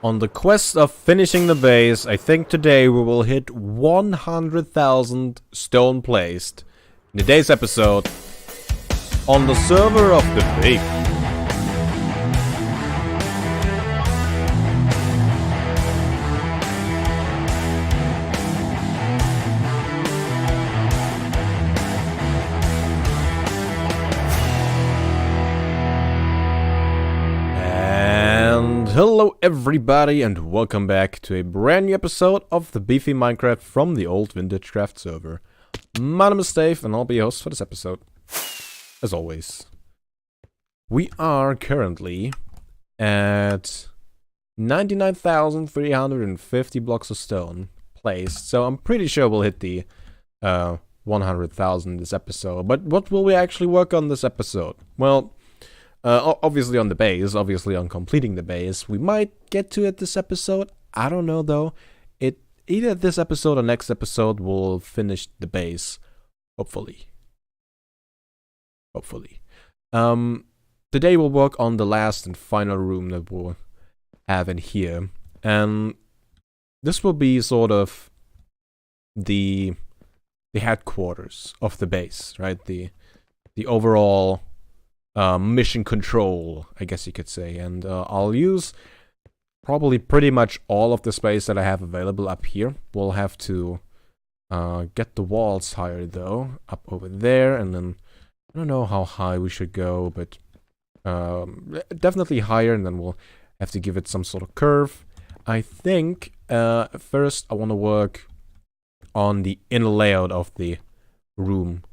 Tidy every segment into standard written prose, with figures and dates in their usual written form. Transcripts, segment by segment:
On the quest of finishing the base, I think today we will hit 100,000 stone placed in today's episode on the server of the Beefy. Hello everybody and welcome back to a brand new episode of the Beefy Minecraft from the old VintageCraft server. My name is Dave and I'll be your host for this episode. As always. We are currently at 99,350 blocks of stone placed, so I'm pretty sure we'll hit the 100,000 this episode. But what will we actually work on this episode? Well, obviously on the base, obviously on completing the base. We might get to it this episode. I don't know though. Either this episode or next episode we'll finish the base. Hopefully. Today we'll work on the last and final room that we'll have in here. And this will be sort of the headquarters of the base, right? The overall mission control, I guess you could say, and I'll use probably pretty much all of the space that I have available up here. We'll have to get the walls higher though, up over there, and then I don't know how high we should go, but definitely higher, and then we'll have to give it some sort of curve. I think first I want to work on the inner layout of the room,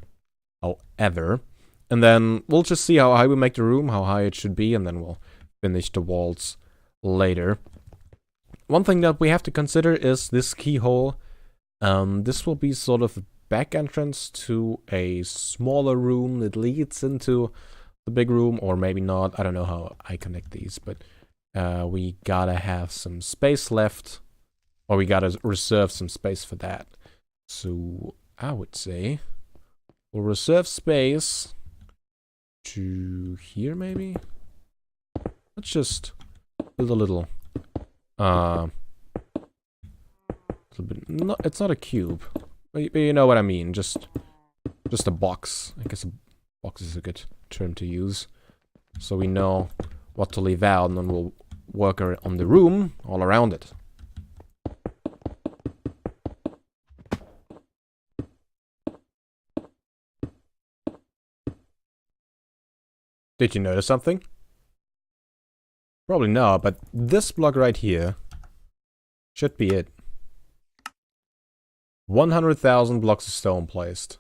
however. And then we'll just see how high we make the room, how high it should be, and then we'll finish the walls later. One thing that we have to consider is this keyhole. This will be sort of a back entrance to a smaller room that leads into the big room, or maybe not. I don't know how I connect these, but we gotta have some space left, or we gotta reserve some space for that. So I would say we'll reserve space to here, maybe. Let's just build a little bit. No, it's not a cube, but you know what I mean. Just a box. I guess a box is a good term to use, so we know what to leave out, and then we'll work on the room all around it. Did you notice something? Probably not, but this block right here should be it. 100,000 blocks of stone placed.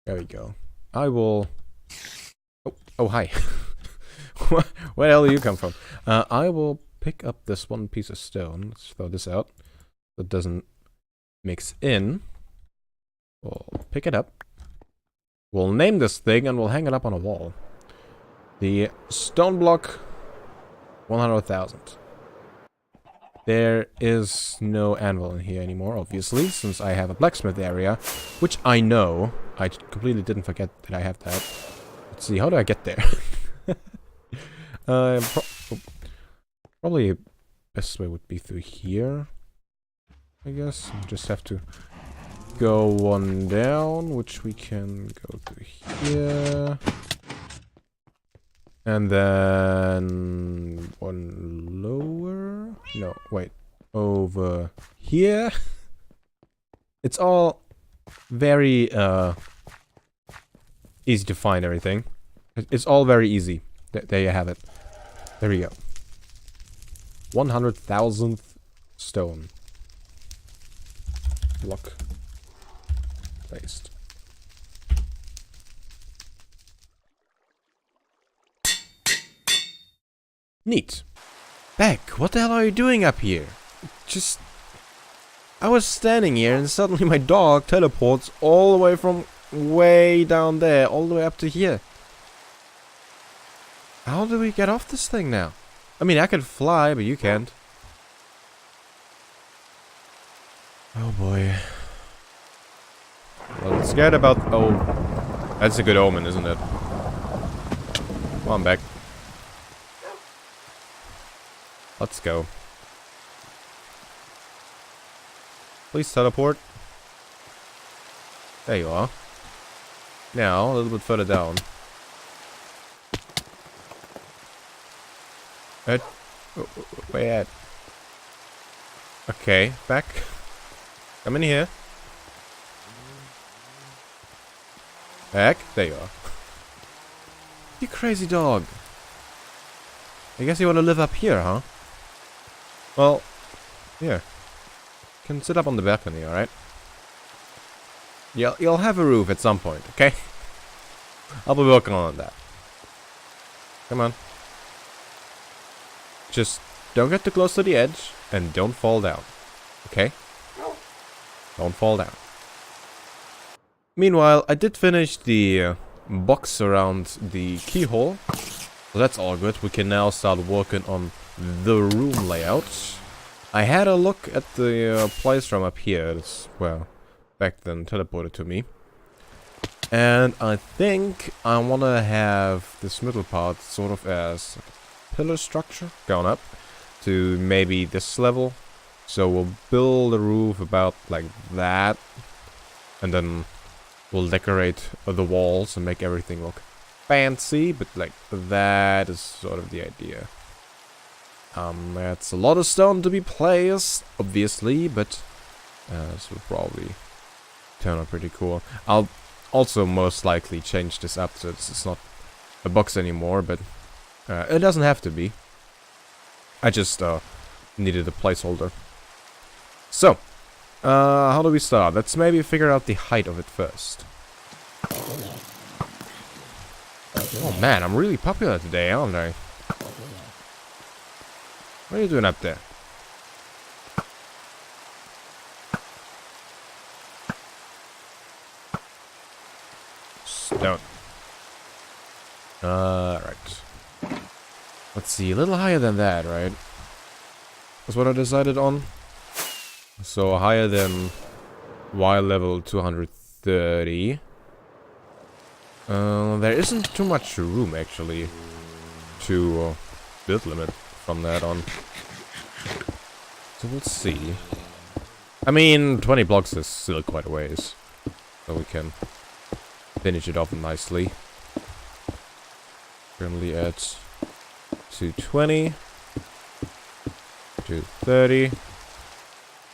There we go. I will... Oh, hi. Where the hell do you come from? I will pick up this one piece of stone. Let's throw this out so it doesn't mix in. We'll pick it up. We'll name this thing and we'll hang it up on a wall. The stone block, 100,000. There is no anvil in here anymore, obviously, since I have a blacksmith area, which I know. I completely didn't forget that I have that. Let's see, how do I get there? Probably best way would be through here, I guess. We just have to go one down, which we can go through here. And then one lower. No, wait. Over here. It's all very easy to find everything. It's all very easy. There you have it. There we go. 100,000th stone block placed. Neat. Beck, what the hell are you doing up here? I was standing here and suddenly my dog teleports all the way from way down there, all the way up to here. How do we get off this thing now? I mean, I can fly, but you can't. Oh boy. Well, I'm scared about... Oh, that's a good omen, isn't it? Come on, Beck. Let's go. Please teleport. There you are. Now, a little bit further down. Where at? Okay, back. Come in here. Back. There you are. You crazy dog. I guess you want to live up here, huh? Well, here. You can sit up on the balcony, alright? You'll have a roof at some point, okay? I'll be working on that. Come on. Just don't get too close to the edge and don't fall down. Okay? Don't fall down. Meanwhile, I did finish the box around the keyhole. So that's all good. We can now start working on the room layout. I had a look at the place from up here. That's, well, back then teleported to me. And I think I want to have this middle part sort of as pillar structure going up to maybe this level. So we'll build a roof about like that. And then we'll decorate the walls and make everything look fancy. But like that is sort of the idea. That's a lot of stone to be placed, obviously, but this will probably turn out pretty cool. I'll also most likely change this up so it's not a box anymore, but it doesn't have to be. I just needed a placeholder. So, how do we start? Let's maybe figure out the height of it first. Oh man, I'm really popular today, aren't I? What are you doing up there? Stone. Right. Let's see, a little higher than that, right? That's what I decided on. So higher than Y level 230. There isn't too much room actually to build limit from that on. So we'll see. I mean, 20 blocks is still quite a ways. So we can finish it off nicely. Currently at 220. 230.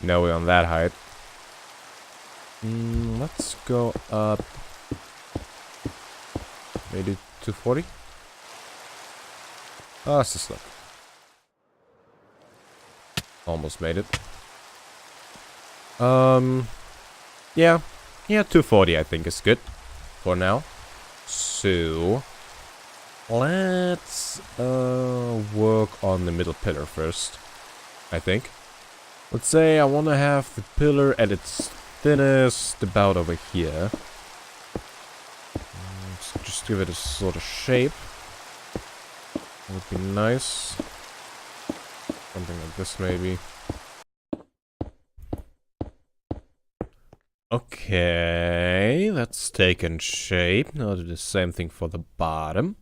Now we're on that height. Let's go up. Maybe 240. Oh, let's just look. Almost made it. Yeah. Yeah, 240 I think is good. For now. So let's work on the middle pillar first. I think. Let's say I want to have the pillar at its thinnest about over here. Let's just give it a sort of shape. That would be nice. Something like this maybe. Okay, that's taken shape. Now do the same thing for the bottom.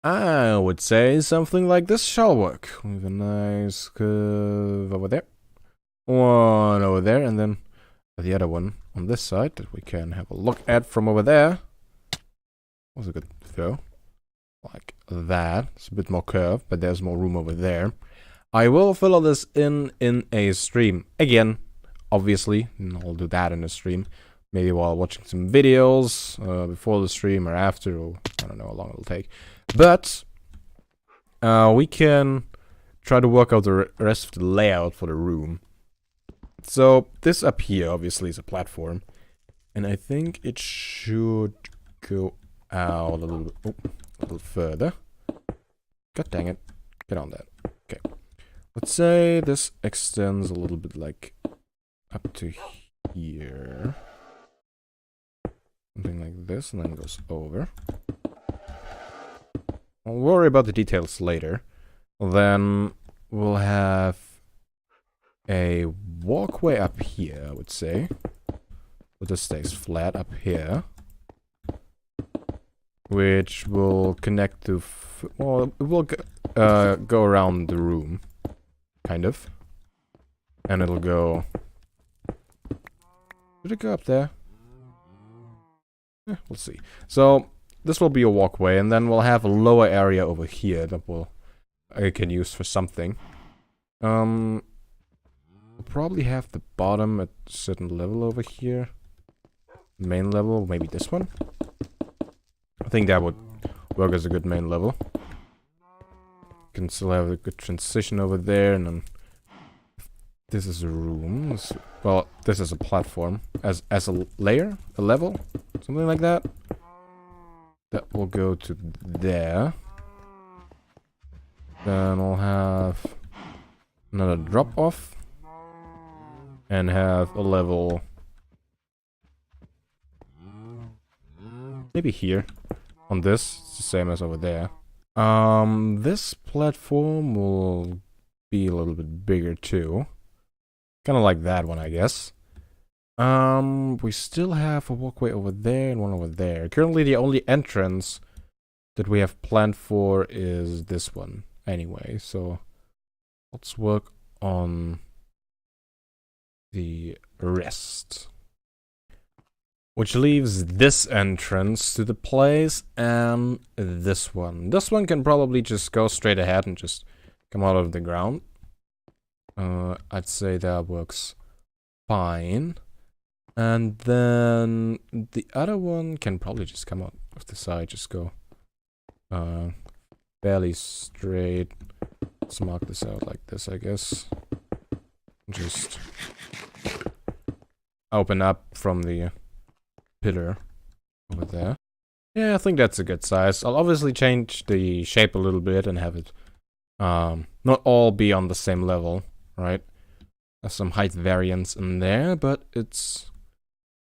I would say something like this shall work. With a nice curve over there. One over there, and then the other one on this side that we can have a look at from over there. Was a good throw. Like that. It's a bit more curved, but there's more room over there. I will fill all this in a stream. Again, obviously, and I'll do that in a stream. Maybe while watching some videos, before the stream or after, or I don't know how long it'll take. But we can try to work out the rest of the layout for the room. So this up here obviously is a platform, and I think it should go out a little bit, a little further. God dang it! Get on that. Okay. Let's say this extends a little bit like up to here. Something like this, and then goes over. I'll worry about the details later. Then we'll have a walkway up here, I would say. But this stays flat up here. Which will connect to... well, it will go around the room. Kind of. And it'll go Did it go up there? We'll see. So this will be a walkway, and then we'll have a lower area over here that I can use for something. We'll probably have the bottom at a certain level over here. Main level, maybe this one. I think that would work as a good main level. Can still have a good transition over there, and then this is a room. Well, this is a platform as a layer, a level, something like that. That will go to there. Then we'll have another drop off and have a level maybe here on this. It's the same as over there. This platform will be a little bit bigger too. Kind of like that one, I guess. We still have a walkway over there and one over there. Currently, the only entrance that we have planned for is this one. Anyway, so let's work on the rest. Which leaves this entrance to the place and this one. This one can probably just go straight ahead and just come out of the ground. I'd say that works fine. And then the other one can probably just come out of the side, just go fairly straight. Let's mark this out like this, I guess. Just open up from the pillar over there. Yeah, I think that's a good size. I'll obviously change the shape a little bit and have it not all be on the same level, right? There's some height variance in there, but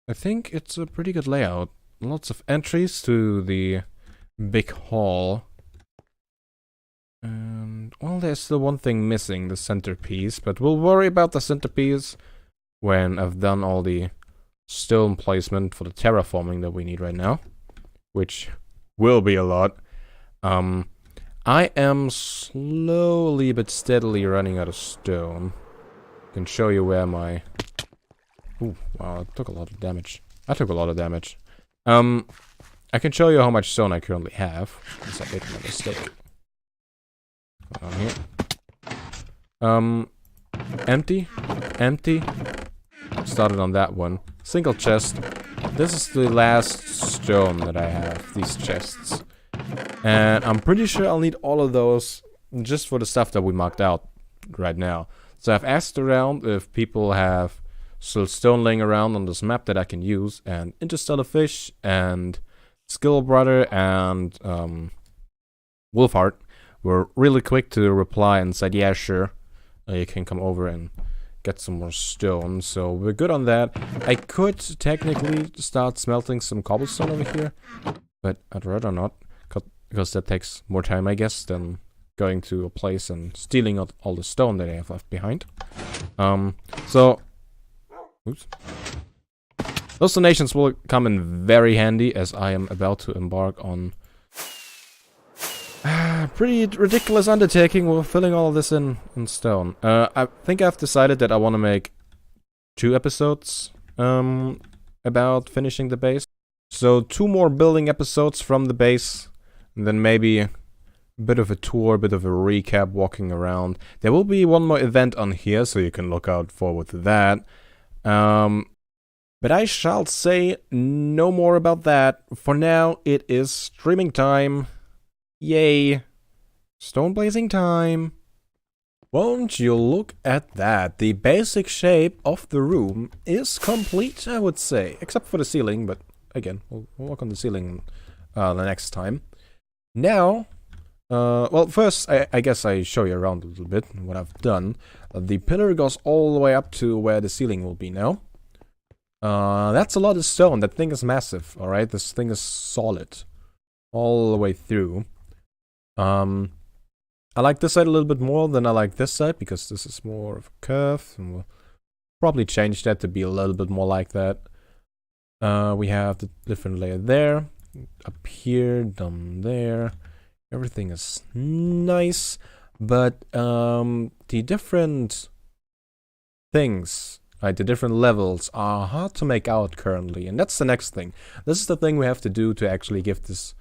I think it's a pretty good layout. Lots of entries to the big hall. And, well, there's still one thing missing, the centerpiece. But we'll worry about the centerpiece when I've done all the stone placement for the terraforming that we need right now. Which will be a lot. I am slowly but steadily running out of stone. I can show you where my... Ooh, wow, I took a lot of damage. I took a lot of damage. I can show you how much stone I currently have. Because I made a mistake. Empty. Empty. Started on that one. Single chest. This is the last stone that I have. These chests. And I'm pretty sure I'll need all of those just for the stuff that we marked out right now. So I've asked around if people have still stone laying around on this map that I can use, and Interstellar Fish and Skill Brother and Wolfheart were really quick to reply and said, yeah, sure, you can come over and get some more stone. So we're good on that. I could technically start smelting some cobblestone over here, but I'd rather not, because that takes more time, I guess, than going to a place and stealing all the stone that I have left behind. So oops. Those donations will come in very handy, as I am about to embark on a pretty ridiculous undertaking. We're filling all of this in stone. I think I've decided that I want to make 2 episodes about finishing the base. So 2 more building episodes from the base, and then maybe a bit of a tour, a bit of a recap, walking around. There will be one more event on here, so you can look out forward to that. But I shall say no more about that. For now, it is streaming time. Yay. Stone blazing time. Won't you look at that? The basic shape of the room is complete, I would say. Except for the ceiling, but again, we'll work on the ceiling the next time. Now, well, first, I guess I show you around a little bit what I've done. The pillar goes all the way up to where the ceiling will be now. That's a lot of stone. That thing is massive, alright? This thing is solid. All the way through. I like this side a little bit more than I like this side, because this is more of a curve. And we'll probably change that to be a little bit more like that. We have the different layer there. Up here, down there. Everything is nice. But the different things Right, the different levels are hard to make out currently, and that's the next thing. This is the thing we have to do to actually give this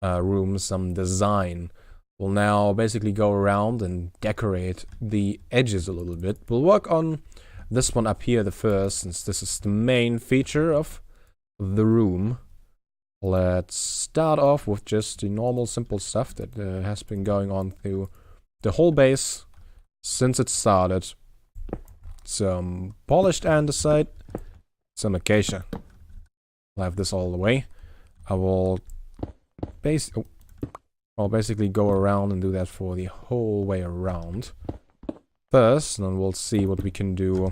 room some design. We'll now basically go around and decorate the edges a little bit. We'll work on this one up here the first, since this is the main feature of the room. Let's start off with just the normal simple stuff that has been going on through the whole base since it started. Some polished andesite, some acacia. I'll have this all the way. I will I'll basically go around and do that for the whole way around. First, and then we'll see what we can do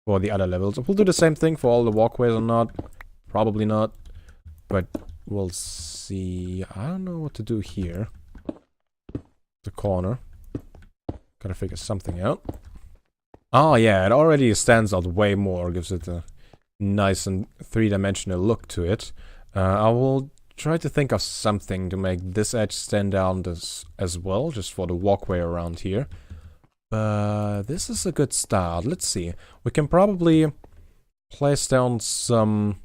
for the other levels. We'll do the same thing for all the walkways or not. Probably not. But we'll see. I don't know what to do here. The corner. Gotta figure something out. Oh yeah, it already stands out way more. Gives it a nice and three-dimensional look to it. I will try to think of something to make this edge stand out as well, just for the walkway around here. But this is a good start. Let's see. We can probably place down some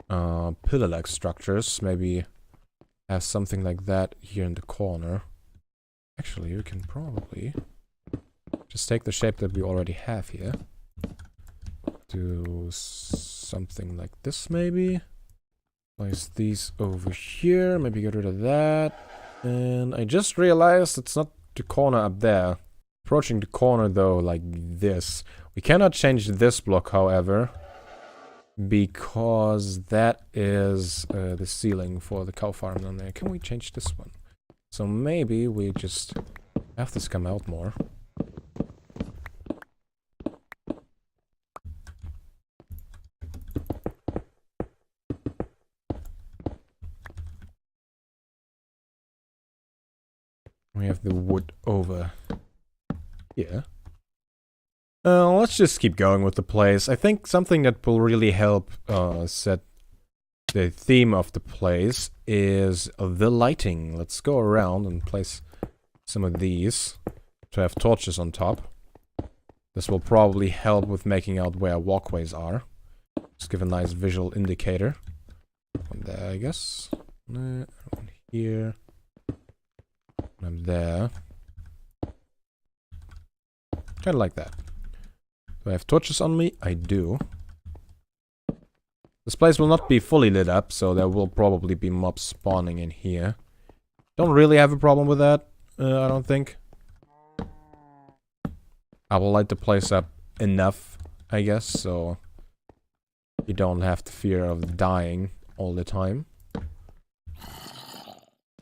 pillar-like structures. Maybe have something like that here in the corner. Actually, we can probably just take the shape that we already have here. Do something like this, maybe. Place these over here. Maybe get rid of that. And I just realized it's not the corner up there. Approaching the corner, though, like this. We cannot change this block, however, because that is the ceiling for the cow farm down there. Can we change this one? So maybe we just have this come out more. We have the wood over here. Let's just keep going with the place. I think something that will really help set the theme of the place is the lighting. Let's go around and place some of these to have torches on top. This will probably help with making out where walkways are. Just give a nice visual indicator. One there, I guess. One here. One there. Kind of like that. Do I have torches on me? I do. This place will not be fully lit up, so there will probably be mobs spawning in here. Don't really have a problem with that, I don't think. I will light the place up enough, I guess, so you don't have the fear of dying all the time.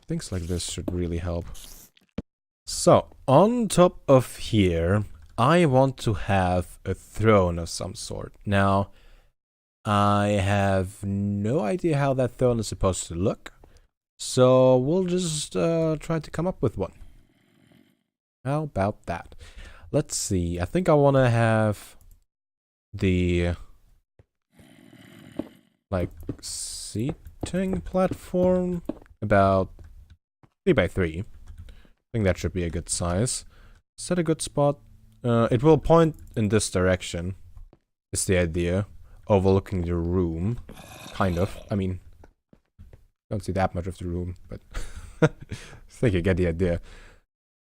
Things like this should really help. So, on top of here, I want to have a throne of some sort. Now, I have no idea how that throne is supposed to look, so we'll just try to come up with one. How about that? Let's see. I think I want to have the like seating platform about 3 by 3. I think that should be a good size. Is that a good spot? It will point in this direction, is the idea. Overlooking the room. Kind of. I mean, don't see that much of the room, but I think you get the idea.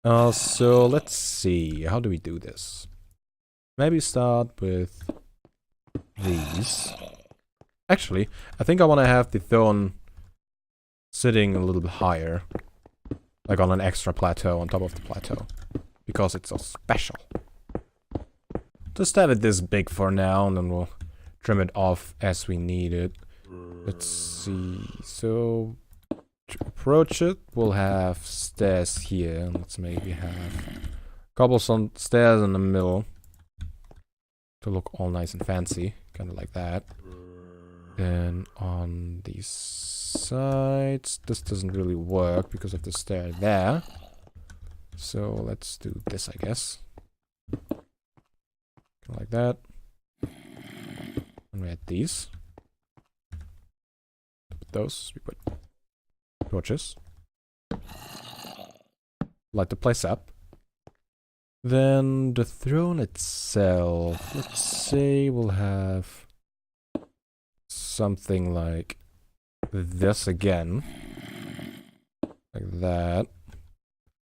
So let's see. How do we do this? Maybe start with these. Actually, I think I want to have the throne sitting a little bit higher. Like on an extra plateau on top of the plateau. Because it's so special. Just have it this big for now, and then we'll trim it off as we need it. Let's see. So, to approach it, we'll have stairs here. Let's maybe have cobblestone stairs in the middle to look all nice and fancy. Kind of like that. Then on these sides, this doesn't really work because of the stair there. So let's do this, I guess. Kind of like that. And we add these. Put those. We put torches. Light the place up. Then the throne itself, let's say we'll have something like this again. Like that.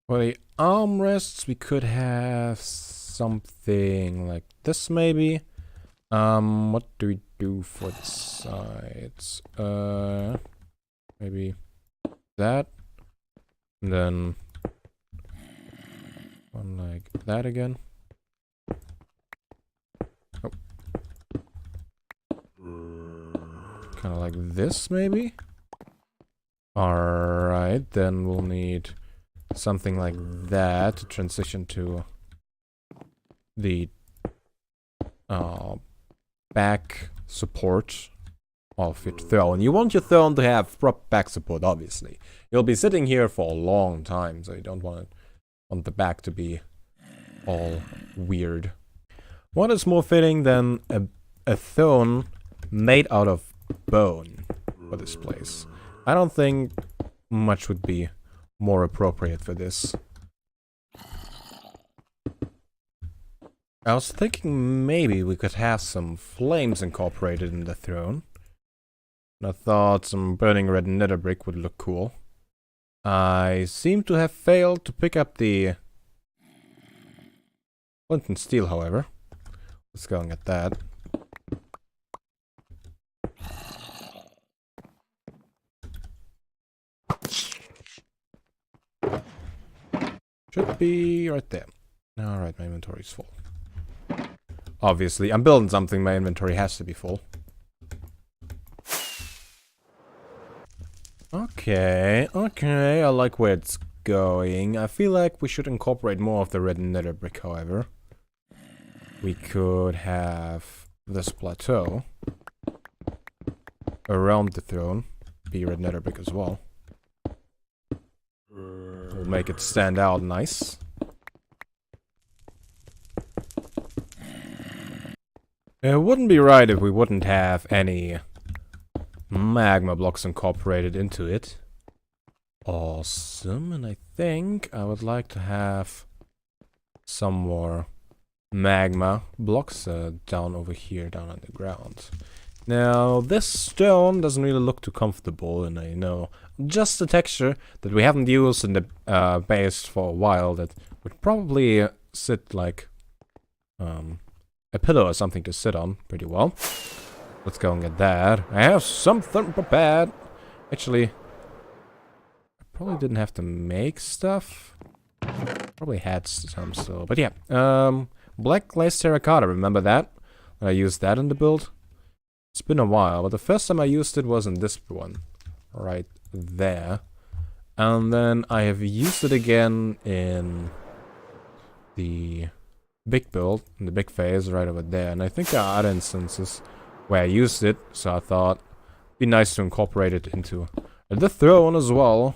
For the armrests, we could have something like this maybe. What do we do for the sides? Maybe that. And then one like that again. Oh. Kind of like this maybe. Alright, then we'll need something like that to transition to the back support of your throne. You want your throne to have proper back support, obviously. You'll be sitting here for a long time, so you don't want the back to be all weird. What is more fitting than a throne made out of bone for this place? I don't think much would be more appropriate for this. I was thinking maybe we could have some flames incorporated in the throne. And I thought some burning red nether brick would look cool. I seem to have failed to pick up the flint and steel, however. Let's go and get that. Should be right there. Alright, my inventory's full. Obviously, I'm building something, my inventory has to be full. Okay, I like where it's going. I feel like we should incorporate more of the red nether brick, however. We could have this plateau around the throne be red nether brick as well. We'll make it stand out nice. It wouldn't be right if we wouldn't have any magma blocks incorporated into it. Awesome, and I think I would like to have some more magma blocks down over here, down on the ground. Now, this stone doesn't really look too comfortable, and I know just the texture that we haven't used in the base for a while that would probably sit like a pillow or something to sit on pretty well. Let's go and get that. I have something prepared. Actually, I probably didn't have to make stuff. Probably had some still, but yeah. Black glazed terracotta, remember that? I used that in the build. It's been a while, but the first time I used it was in this one. Right there. And then I have used it again in the big build, in the big phase right over there. And I think there are other instances where I used it, so I thought it'd be nice to incorporate it into the throne as well.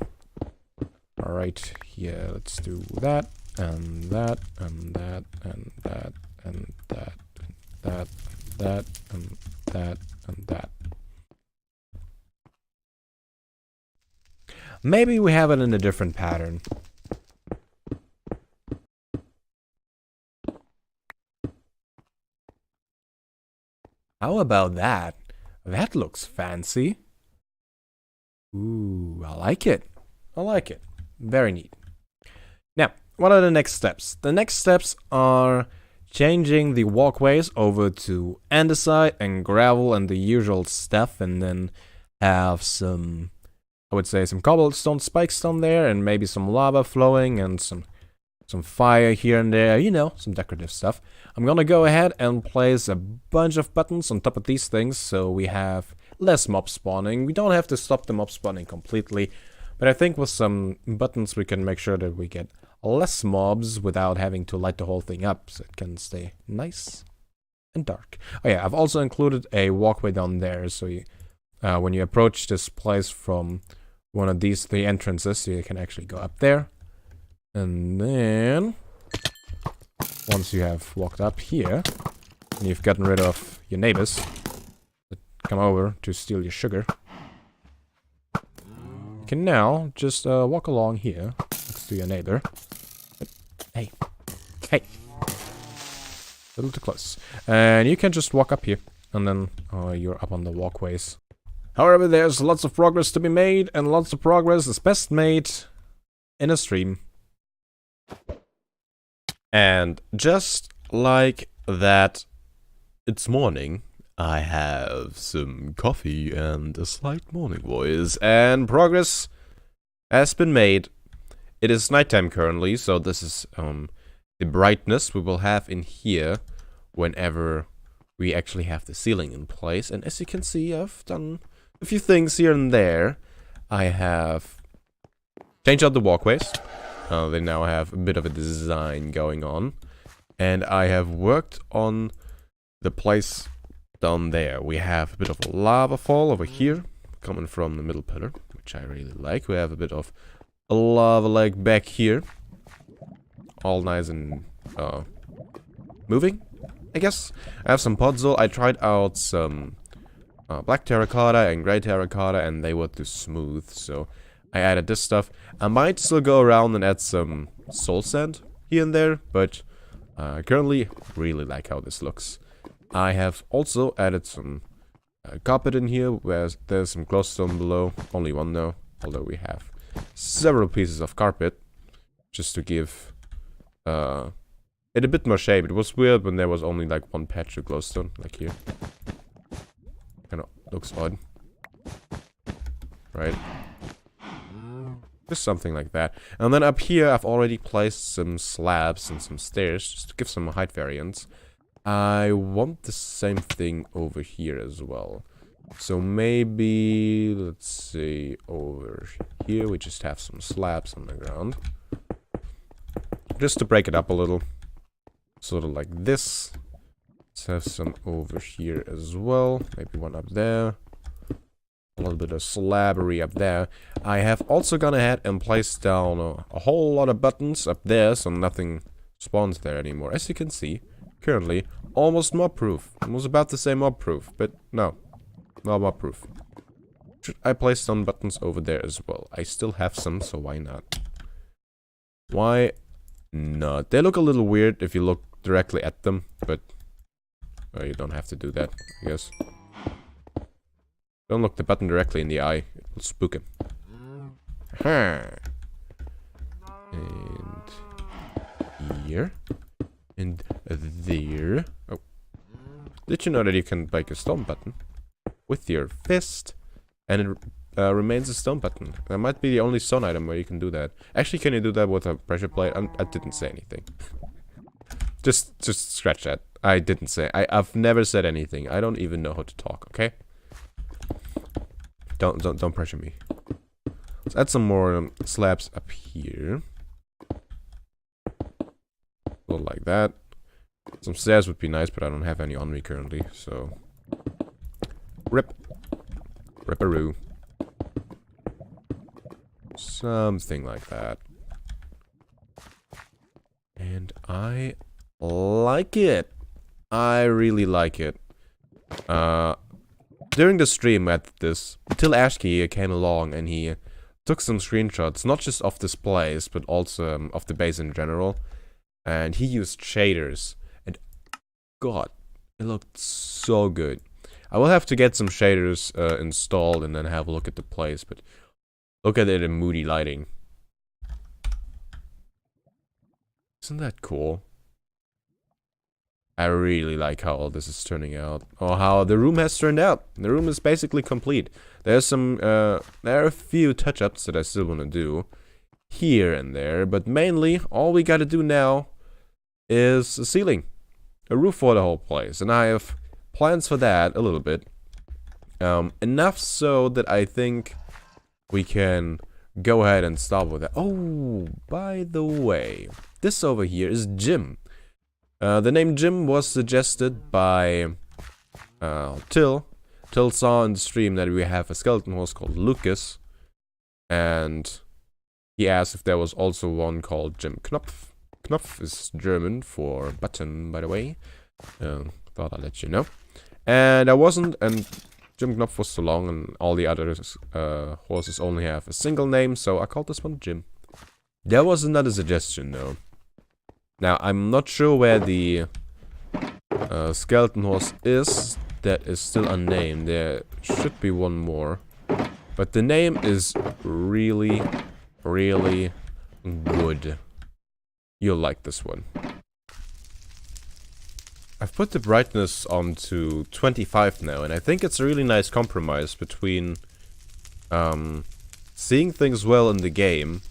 Alright, here, let's do that, and that, and that, and that, and that, and that, and that, and that, and that. Maybe we have it in a different pattern. How about that? That looks fancy. Ooh, I like it. I like it. Very neat. Now, what are the next steps? The next steps are changing the walkways over to andesite and gravel and the usual stuff, and then have some, I would say, some cobblestone spikes down there, and maybe some lava flowing, and some fire here and there, you know, some decorative stuff. I'm gonna go ahead and place a bunch of buttons on top of these things, so we have less mob spawning. We don't have to stop the mob spawning completely, but I think with some buttons we can make sure that we get less mobs without having to light the whole thing up, so it can stay nice and dark. Oh yeah, I've also included a walkway down there, so you, when you approach this place from one of these three entrances, you can actually go up there. And then, once you have walked up here, and you've gotten rid of your neighbors that come over to steal your sugar, you can now just walk along here next to your neighbor. Hey, Hey. A little too close. And you can just walk up here. And then you're up on the walkways. However, there's lots of progress to be made. And lots of progress is best made in a stream. And just like that, it's morning. I have some coffee and a slight morning voice. And progress has been made. It is nighttime currently, so this is the brightness we will have in here whenever we actually have the ceiling in place. And as you can see, I've done a few things here and there. I have changed out the walkways. They now have a bit of a design going on. And I have worked on the place down there. We have a bit of a lava fall over here, coming from the middle pillar, which I really like. We have a bit of a lava lake back here. All nice and moving, I guess. I have some podzol. I tried out some black terracotta and gray terracotta, and they were too smooth, so I added this stuff. I might still go around and add some soul sand here and there, but currently really like how this looks. I have also added some carpet in here, where there's some glowstone below. Only one though, although we have several pieces of carpet, just to give it a bit more shape. It was weird when there was only like one patch of glowstone, like here. Kinda looks odd. Right? Just something like that. And then up here I've already placed some slabs and some stairs, just to give some height variance. I want the same thing over here as well. So maybe, let's see, over here we just have some slabs on the ground. Just to break it up a little. Sort of like this. Let's have some over here as well. Maybe one up there. A little bit of slabbery up there. I have also gone ahead and placed down a whole lot of buttons up there, so nothing spawns there anymore. As you can see, currently, almost mob proof. I was about to say mob proof, but no. Not mob proof. I placed some buttons over there as well. I still have some, so why not? Why not? They look a little weird if you look directly at them, but you don't have to do that, I guess. Don't look the button directly in the eye. It will spook him. And here. And there. Oh. Did you know that you can make a stone button with your fist, and it remains a stone button? That might be the only stone item where you can do that. Actually, can you do that with a pressure plate? I didn't say anything. just scratch that. I didn't say. I've never said anything. I don't even know how to talk. Okay. Don't pressure me. Let's add some more slabs up here. A little like that. Some stairs would be nice, but I don't have any on me currently, so ripperoo. Something like that. And I like it. I really like it. During the stream at this, Till Ashkey came along and he took some screenshots, not just of this place, but also of the base in general. And he used shaders. And God, it looked so good. I will have to get some shaders installed and then have a look at the place, but look at it in moody lighting. Isn't that cool? I really like how all this is turning out. Or how the room has turned out. The room is basically complete. There's some, there are a few touch-ups that I still want to do. Here and there. But mainly, all we gotta do now is a ceiling. A roof for the whole place. And I have plans for that a little bit. Enough so that I think we can go ahead and start with that. Oh, by the way. This over here is Jim. The name Jim was suggested by Till. Till saw in the stream that we have a skeleton horse called Lucas. And he asked if there was also one called Jim Knopf. Knopf is German for button, by the way. Thought I'd let you know. And I wasn't, and Jim Knopf was so long, and all the other horses only have a single name, so I called this one Jim. There was another suggestion, though. Now, I'm not sure where the skeleton horse is. That is still unnamed. There should be one more. But the name is really, really good. You'll like this one. I've put the brightness on to 25 now, and I think it's a really nice compromise between seeing things well in the game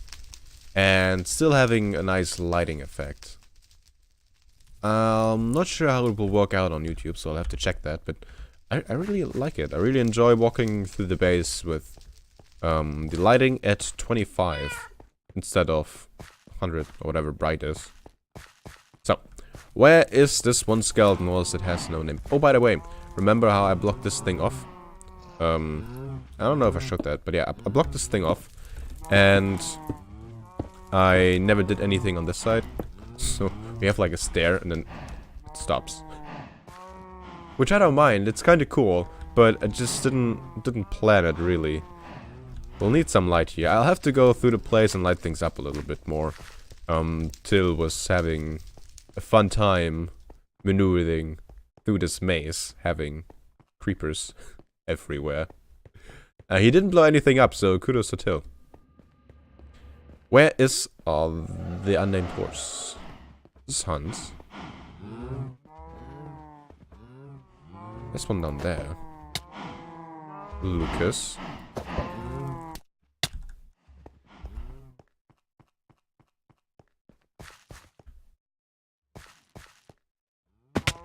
and still having a nice lighting effect. I'm not sure how it will work out on YouTube, so I'll have to check that, but I really like it. I really enjoy walking through the base with the lighting at 25 instead of 100 or whatever bright is. So, where is this one skeleton horse that has no name? Oh, by the way, remember how I blocked this thing off? I don't know if I showed that, but yeah, I blocked this thing off, and I never did anything on this side. So we have like a stair, and then it stops. Which I don't mind, it's kinda cool, but I just didn't plan it really. We'll need some light here. I'll have to go through the place and light things up a little bit more. Till was having a fun time maneuvering through this maze, having creepers everywhere. He didn't blow anything up, so kudos to Till. Where is the unnamed horse? This is Hans. There's one down there. Lucas.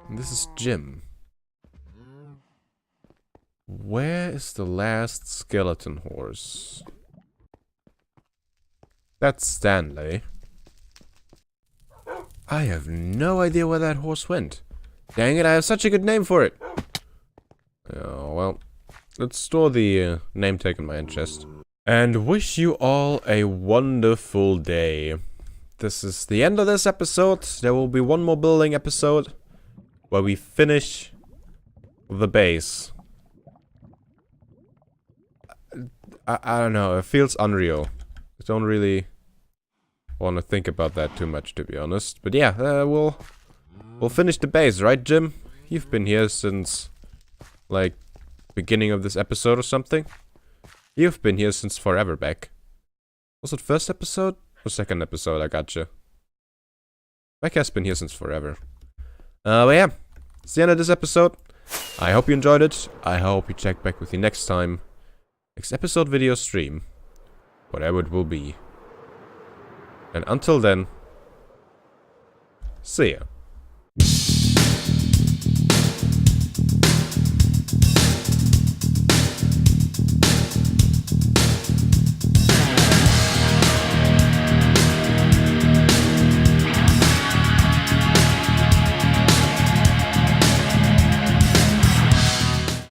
And this is Jim. Where is the last skeleton horse? That's Stanley. I have no idea where that horse went. Dang it, I have such a good name for it. Oh, well. Let's store the name tag in my end chest. And wish you all a wonderful day. This is the end of this episode. There will be one more building episode where we finish the base. I don't know, it feels unreal. I don't really want to think about that too much, to be honest. But yeah, we'll finish the base, right, Jim? You've been here since, like, beginning of this episode or something? You've been here since forever back. Was it first episode or second episode? I gotcha. Beck has been here since forever. But yeah, it's the end of this episode. I hope you enjoyed it. I hope you check back with me next time. Next episode, video, stream. Whatever it will be. And until then, see ya.